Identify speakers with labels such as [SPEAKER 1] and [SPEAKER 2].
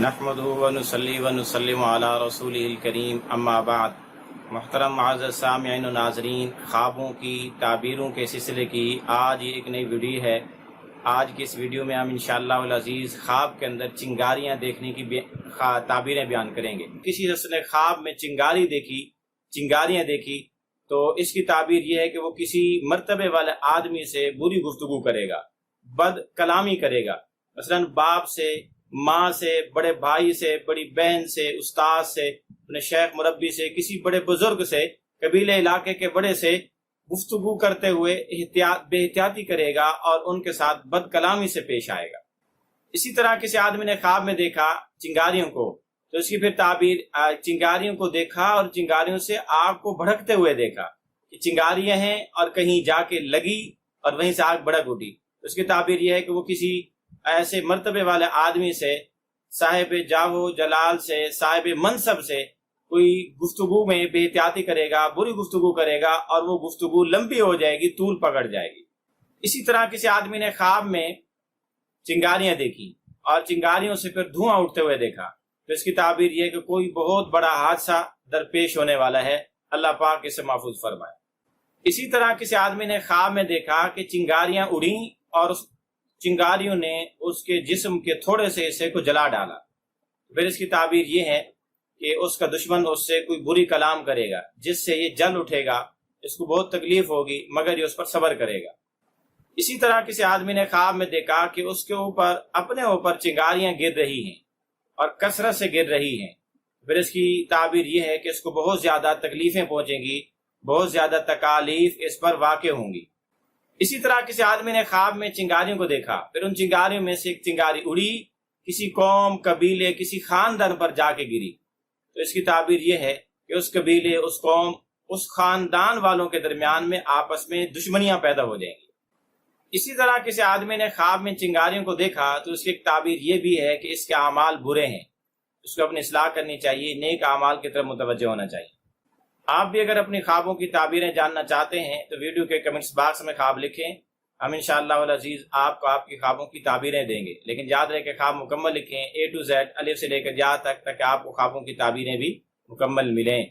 [SPEAKER 1] نحمدہ ونصلی ونسلم علی رسولہ الکریم اما بعد۔ محترم معزز سامعین و ناظرین، خوابوں کی تعبیروں کے سلسلے کی آج ایک نئی ویڈیو ہے۔ آج کی اس ویڈیو میں ہم انشاءاللہ العزیز خواب کے اندر چنگاریاں دیکھنے کی تعبیریں بیان کریں گے۔ کسی شخص نے خواب میں چنگاریاں دیکھی تو اس کی تعبیر یہ ہے کہ وہ کسی مرتبے والے آدمی سے بری گفتگو کرے گا، بد کلامی کرے گا، مثلا باپ سے، ماں سے، بڑے بھائی سے، بڑی بہن سے، استاد سے، اپنے شیخ مربی سے، کسی بڑے بزرگ سے، قبیلے علاقے کے بڑے سے گفتگو کرتے ہوئے بے احتیاطی کرے گا اور ان کے ساتھ بد کلامی سے پیش آئے گا۔ اسی طرح کسی آدمی نے خواب میں دیکھا چنگاریوں کو تو اس کی پھر تعبیر چنگاریوں کو دیکھا اور چنگاریوں سے آگ کو بھڑکتے ہوئے دیکھا کہ چنگاریاں ہیں اور کہیں جا کے لگی اور وہیں سے آگ بھڑک اٹھی، تو اس کی تعبیر یہ ہے کہ وہ کسی ایسے مرتبے والے آدمی سے، صاحب جاہ جلال سے، صاحب منصب سے کوئی گفتگو میں بے احتیاطی کرے گا، بری گفتگو کرے گا اور وہ گفتگو لمبی ہو جائے گی، طول پکڑ جائے گی۔ اسی طرح کسی آدمی نے خواب میں چنگاریاں دیکھی اور چنگاریوں سے پھر دھواں اٹھتے ہوئے دیکھا تو اس کی تعبیر یہ ہے کہ کوئی بہت بڑا حادثہ درپیش ہونے والا ہے، اللہ پاک اسے محفوظ فرمائے۔ اسی طرح کسی آدمی نے خواب میں دیکھا کہ چنگاریاں اڑیں اور اس چنگاریوں نے اس کے جسم کے تھوڑے سے حصے کو جلا ڈالا، پھر اس کی تعبیر یہ ہے کہ اس کا دشمن اس سے کوئی بری کلام کرے گا جس سے یہ جل اٹھے گا، اس کو بہت تکلیف ہوگی مگر یہ اس پر صبر کرے گا۔ اسی طرح کسی آدمی نے خواب میں دیکھا کہ اس کے اوپر اپنے اوپر چنگاریاں گر رہی ہیں اور کثرت سے گر رہی ہیں، پھر اس کی تعبیر یہ ہے کہ اس کو بہت زیادہ تکلیفیں پہنچیں گی، بہت زیادہ تکالیف اس پر واقع ہوں گی۔ اسی طرح کسی آدمی نے خواب میں چنگاریوں کو دیکھا، پھر ان چنگاریوں میں سے ایک چنگاری اڑی، کسی قوم، قبیلے، کسی خاندان پر جا کے گری، تو اس کی تعبیر یہ ہے کہ اس قبیلے، اس قوم، اس خاندان والوں کے درمیان میں آپس میں دشمنیاں پیدا ہو جائیں گی۔ اسی طرح کسی آدمی نے خواب میں چنگاریوں کو دیکھا تو اس کی ایک تعبیر یہ بھی ہے کہ اس کے اعمال برے ہیں، اس کو اپنی اصلاح کرنی چاہیے، نیک اعمال کی طرف متوجہ ہونا چاہیے۔ آپ بھی اگر اپنی خوابوں کی تعبیریں جاننا چاہتے ہیں تو ویڈیو کے کمنٹس باکس میں خواب لکھیں، ہم انشاءاللہ العزیز آپ کو آپ کی خوابوں کی تعبیریں دیں گے، لیکن یاد رہے کہ خواب مکمل لکھیں، A to Z، الف سے لے کر یا تک، تاکہ آپ کو خوابوں کی تعبیریں بھی مکمل ملیں۔